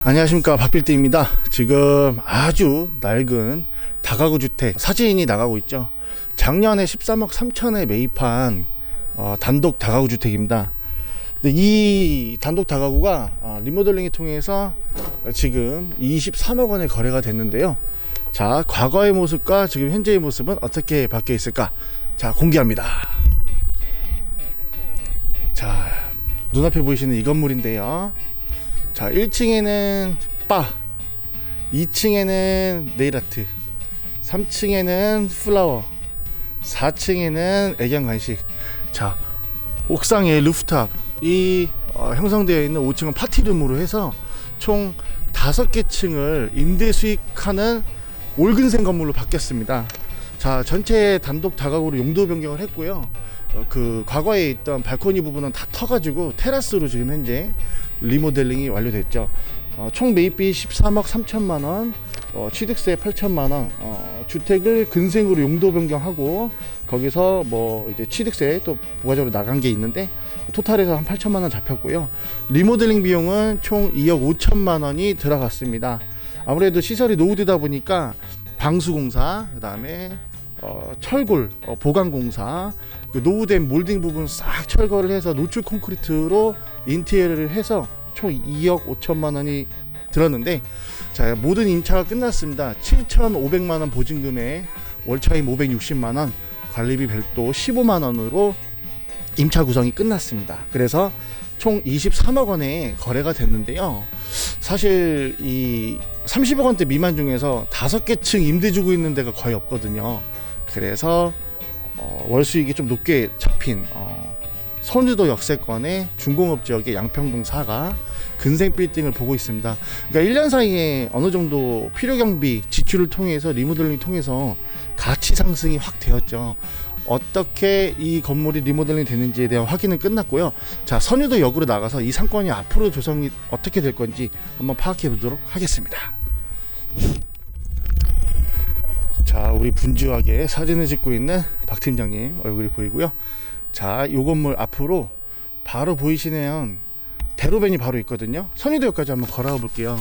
안녕하십니까, 박필대입니다. 지금 아주 낡은 다가구 주택 사진이 나가고 있죠. 작년에 13억 3천에 매입한 단독 다가구 주택입니다. 근데 이 단독 다가구가 리모델링을 통해서 지금 23억 원에 거래가 됐는데요. 자, 과거의 모습과 지금 현재의 모습은 어떻게 바뀌어 있을까? 자, 공개합니다. 자, 눈앞에 보이시는 이 건물인데요. 자, 1층에는 바, 2층에는 네일아트, 3층에는 플라워, 4층에는 애견 간식. 자, 옥상에 루프탑 형성되어 있는 5층은 파티룸으로 해서 총 5개 층을 임대 수익하는 올근생 건물로 바뀌었습니다. 자, 전체 단독 다가구로 용도 변경을 했고요. 그 과거에 있던 발코니 부분은 다 터가지고 테라스로 지금 현재 리모델링이 완료됐죠. 총 매입비 13억 3천만 원, 취득세 8천만 원, 주택을 근생으로 용도 변경하고 거기서 뭐 이제 취득세 또 부가적으로 나간 게 있는데 토탈에서 한 8천만 원 잡혔고요. 리모델링 비용은 총 2억 5천만 원이 들어갔습니다. 아무래도 시설이 노후되다 보니까 방수공사, 그다음에 철골 보강공사, 그 노후된 몰딩 부분 싹 철거를 해서 노출 콘크리트로 인테리어를 해서 총 2억 5천만 원이 들었는데, 자, 모든 임차가 끝났습니다. 7,500만 원 보증금에 월차임 560만 원, 관리비 별도 15만 원으로 임차 구성이 끝났습니다. 그래서 총 23억 원에 거래가 됐는데요. 사실 이 30억 원대 미만 중에서 5개 층 임대 주고 있는 데가 거의 없거든요. 그래서 월수익이 좀 높게 잡힌 선유도 역세권의 중공업 지역의 양평동 4가 근생 빌딩을 보고 있습니다. 그러니까 1년 사이에 어느 정도 필요 경비 지출을 통해서 리모델링 통해서 가치 상승이 확 되었죠. 어떻게 이 건물이 리모델링 되는지에 대한 확인은 끝났고요. 자, 선유도 역으로 나가서 이 상권이 앞으로 조성이 어떻게 될 건지 한번 파악해 보도록 하겠습니다. 자, 우리 분주하게 사진을 찍고 있는 박 팀장님 얼굴이 보이고요. 자, 요 건물 앞으로 바로 보이시는 대로변이 바로 있거든요. 선유도역까지 한번 걸어가 볼게요.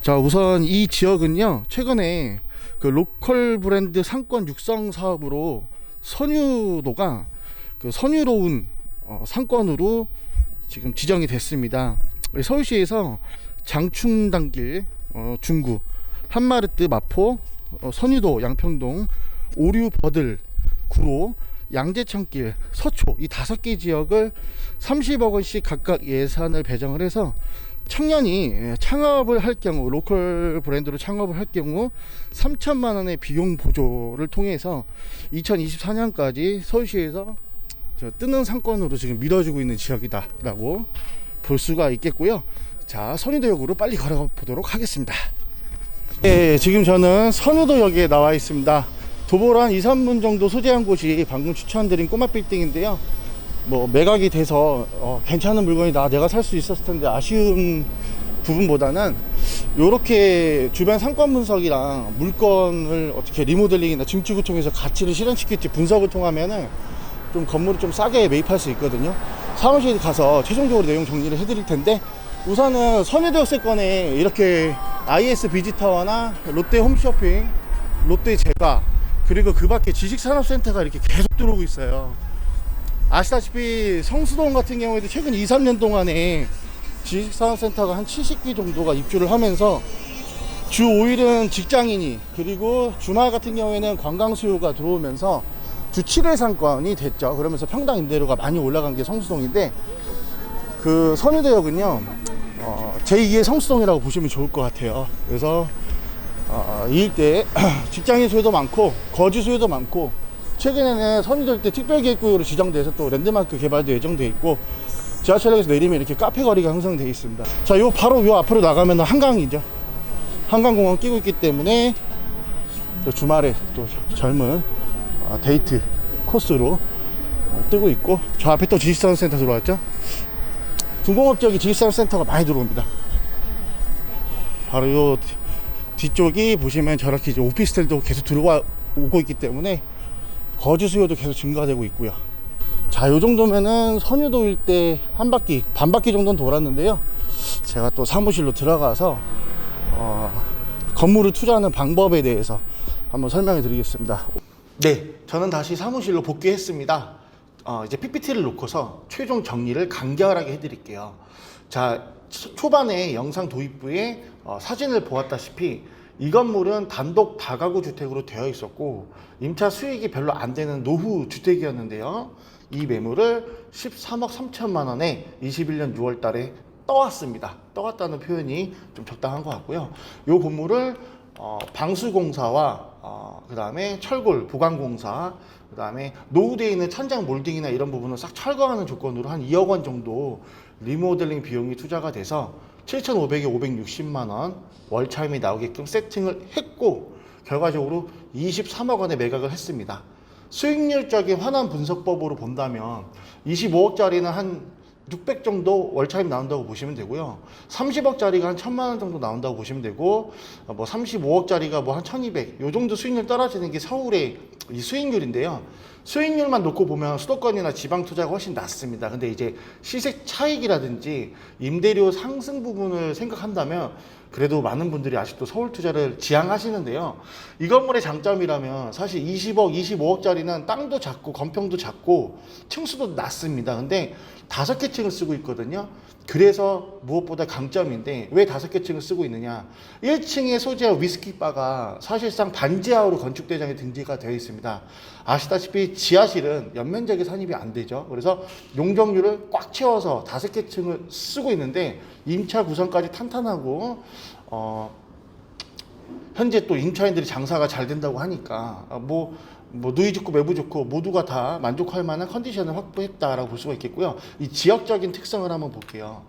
자, 우선 이 지역은요, 최근에 그 로컬 브랜드 상권 육성 사업으로 선유도가 그 선유로운 상권으로 지금 지정이 됐습니다. 서울시에서 장충단길, 중구, 한마르트, 마포, 선유도, 양평동, 오류, 버들, 구로, 양재천길, 서초, 이 5개 지역을 30억 원씩 각각 예산을 배정을 해서 청년이 창업을 할 경우, 로컬 브랜드로 창업을 할 경우 3천만 원의 비용 보조를 통해서 2024년까지 서울시에서 뜨는 상권으로 지금 밀어주고 있는 지역이다 라고 볼 수가 있겠고요. 자, 선유도역으로 빨리 걸어가 보도록 하겠습니다. 네, 지금 저는 선유도역에 나와 있습니다. 도보로 한 2, 3분 정도 소재한 곳이 방금 추천드린 꼬마 빌딩인데요. 뭐 매각이 돼서 괜찮은 물건이다, 내가 살 수 있었을 텐데 아쉬운 부분보다는 요렇게 주변 상권 분석이랑 물건을 어떻게 리모델링이나 증축을 통해서 가치를 실현시킬지 분석을 통하면은 좀 건물을 좀 싸게 매입할 수 있거든요. 사무실에 가서 최종적으로 내용 정리를 해드릴 텐데, 우선은 선유도 역세권에 이렇게 IS 비지타워나 롯데 홈쇼핑, 롯데 제과, 그리고 그 밖에 지식산업센터가 이렇게 계속 들어오고 있어요. 아시다시피 성수동 같은 경우에도 최근 2, 3년 동안에 지식산업센터가 한 70기 정도가 입주를 하면서 주 5일은 직장인이, 그리고 주말 같은 경우에는 관광 수요가 들어오면서 주 7회 상권이 됐죠. 그러면서 평당 임대료가 많이 올라간 게 성수동인데, 그 선유도역은요, 제2의 성수동이라고 보시면 좋을 것 같아요. 그래서 이 일대에 직장인 수요도 많고 거주 수요도 많고, 최근에는 선유도 일대 특별계획구역으로 지정돼서 또 랜드마크 개발도 예정돼 있고, 지하철역에서 내리면 이렇게 카페 거리가 형성돼 있습니다. 자, 바로 요 앞으로 나가면 한강이죠. 한강공원 끼고 있기 때문에 또 주말에 또 젊은 데이트 코스로 뜨고 있고, 저 앞에 또 지식산업센터 들어왔죠. 중공업 지역에 지식산업센터가 많이 들어옵니다. 바로 요 뒤쪽이 보시면 저렇게 이제 오피스텔도 계속 들어오고 있기 때문에 거주 수요도 계속 증가되고 있고요. 자, 요 정도면은 선유도 일대 한 바퀴, 반 바퀴 정도는 돌았는데요. 제가 또 사무실로 들어가서 건물을 투자하는 방법에 대해서 한번 설명해 드리겠습니다. 네, 저는 다시 사무실로 복귀했습니다. 이제 PPT를 놓고서 최종 정리를 간결하게 해드릴게요. 자, 초반에 영상 도입부에 사진을 보았다시피 이 건물은 단독 다가구 주택으로 되어 있었고 임차 수익이 별로 안 되는 노후 주택이었는데요. 이 매물을 13억 3천만 원에 21년 6월 달에 떠왔습니다. 떠왔다는 표현이 좀 적당한 것 같고요. 이 건물을 방수공사와 그 다음에 철골 보강공사, 그 다음에 노후되어 있는 천장 몰딩이나 이런 부분을 싹 철거하는 조건으로 한 2억 원 정도 리모델링 비용이 투자가 돼서 7,500에 560만 원 월차임이 나오게끔 세팅을 했고 결과적으로 23억 원에 매각을 했습니다. 수익률적인 환원 분석법으로 본다면 25억짜리는 한 600 정도 월차임 나온다고 보시면 되고요. 30억짜리가 한 1,000만 원 정도 나온다고 보시면 되고, 뭐 35억짜리가 뭐 한 1,200, 요 정도 수익률 떨어지는 게 서울의 이 수익률인데요. 수익률만 놓고 보면 수도권이나 지방 투자가 훨씬 낫습니다. 근데 이제 시세 차익이라든지 임대료 상승 부분을 생각한다면 그래도 많은 분들이 아직도 서울 투자를 지향하시는데요. 이 건물의 장점이라면 사실 20억, 25억짜리는 땅도 작고 건평도 작고 층수도 낮습니다. 근데 5개 층을 쓰고 있거든요. 그래서 무엇보다 강점인데 왜 5개 층을 쓰고 있느냐. 1층에 소재한 위스키바가 사실상 반지하로 건축대장에 등재가 되어 있습니다. 아시다시피 지하실은 연면적이 산입이 안 되죠. 그래서 용적률을 꽉 채워서 5개 층을 쓰고 있는데 임차 구성까지 탄탄하고 현재 또 임차인들이 장사가 잘 된다고 하니까 뭐 누이 좋고 매부 좋고 모두가 다 만족할 만한 컨디션을 확보했다라고 볼 수가 있겠고요. 이 지역적인 특성을 한번 볼게요.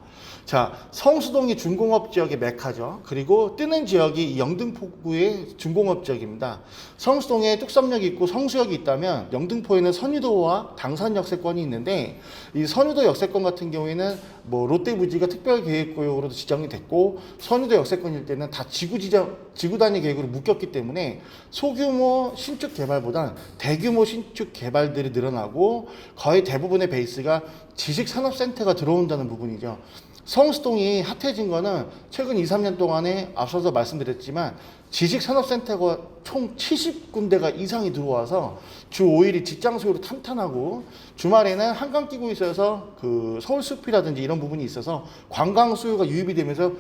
자, 성수동이 중공업 지역의 메카죠. 그리고 뜨는 지역이 영등포구의 중공업 지역입니다. 성수동에 뚝섬역이 있고 성수역이 있다면 영등포에는 선유도와 당산 역세권이 있는데 이 선유도 역세권 같은 경우에는 뭐 롯데 부지가 특별계획구역으로도 지정이 됐고 선유도 역세권일 때는 다 지구 단위 계획으로 묶였기 때문에 소규모 신축 개발보단 대규모 신축 개발들이 늘어나고 거의 대부분의 베이스가 지식산업센터가 들어온다는 부분이죠. 성수동이 핫해진 거는 최근 2, 3년 동안에 앞서서 말씀드렸지만 지식산업센터가 총 70군데가 이상이 들어와서 주 5일이 직장 수요로 탄탄하고 주말에는 한강 끼고 있어서 그 서울숲이라든지 이런 부분이 있어서 관광 수요가 유입이 되면서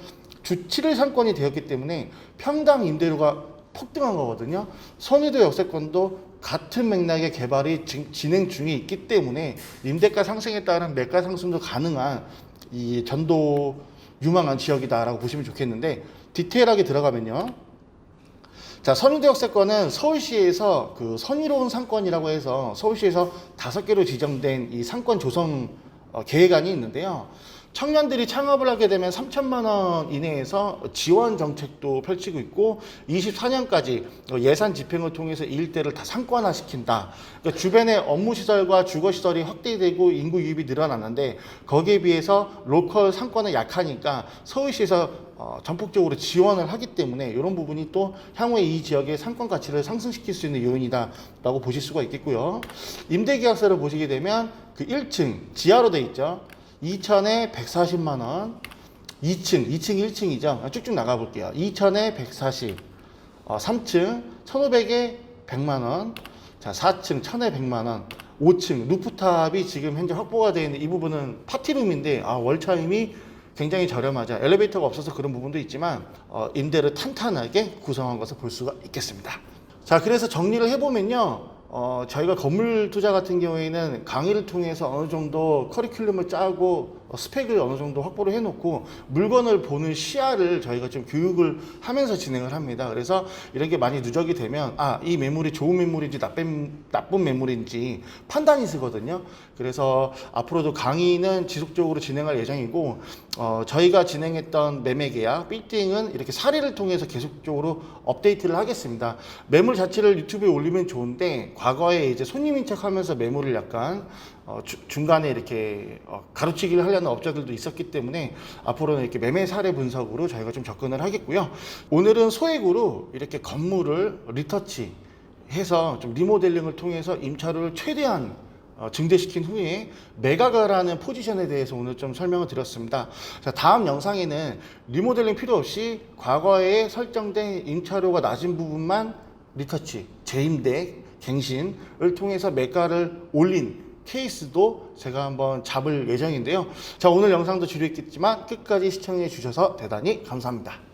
주 7일 상권이 되었기 때문에 평당 임대료가 폭등한 거거든요. 선유도 역세권도 같은 맥락의 개발이 진행 중에 있기 때문에 임대가 상승에 따른 매가 상승도 가능한 이 전도 유망한 지역이다라고 보시면 좋겠는데 디테일하게 들어가면요. 자, 선유도 역세권은 서울시에서 그 선의로운 상권이라고 해서 서울시에서 5개로 지정된 이 상권 조성 계획안이 있는데요. 청년들이 창업을 하게 되면 3천만 원 이내에서 지원 정책도 펼치고 있고 24년까지 예산 집행을 통해서 이 일대를 다 상권화시킨다. 그러니까 주변에 업무시설과 주거시설이 확대되고 인구 유입이 늘어났는데 거기에 비해서 로컬 상권은 약하니까 서울시에서 전폭적으로 지원을 하기 때문에 이런 부분이 또 향후에 이 지역의 상권 가치를 상승시킬 수 있는 요인이다라고 보실 수가 있겠고요. 임대계약서를 보시게 되면 그 1층 지하로 돼 있죠. 2천에 140만 원, 2층 1층이죠. 쭉쭉 나가 볼게요. 2천에 140, 3층 1,500에 100만 원, 자 4층 1,000에 100만 원, 5층 루프탑이 지금 현재 확보가 되어 있는 이 부분은 파티룸인데 월차임이 굉장히 저렴하죠. 엘리베이터가 없어서 그런 부분도 있지만 임대를 탄탄하게 구성한 것을 볼 수가 있겠습니다. 자, 그래서 정리를 해보면요. 저희가 건물 투자 같은 경우에는 강의를 통해서 어느 정도 커리큘럼을 짜고 스펙을 어느 정도 확보를 해놓고 물건을 보는 시야를 저희가 좀 교육을 하면서 진행을 합니다. 그래서 이런 게 많이 누적이 되면 이 매물이 좋은 매물인지 나쁜 매물인지 판단이 서거든요. 그래서 앞으로도 강의는 지속적으로 진행할 예정이고 저희가 진행했던 매매 계약, 빌딩은 이렇게 사례를 통해서 계속적으로 업데이트를 하겠습니다. 매물 자체를 유튜브에 올리면 좋은데 과거에 이제 손님 인척하면서 매물을 약간 중간에 이렇게 가로치기를 하려는 업자들도 있었기 때문에 앞으로는 이렇게 매매 사례 분석으로 저희가 좀 접근을 하겠고요. 오늘은 소액으로 이렇게 건물을 리터치 해서 좀 리모델링을 통해서 임차료를 최대한 증대시킨 후에 매각을 하는 포지션에 대해서 오늘 좀 설명을 드렸습니다. 자, 다음 영상에는 리모델링 필요 없이 과거에 설정된 임차료가 낮은 부분만 리터치, 재임대, 갱신을 통해서 매가를 올린 케이스도 제가 한번 잡을 예정인데요. 자, 오늘 영상도 지루했겠지만 끝까지 시청해 주셔서 대단히 감사합니다.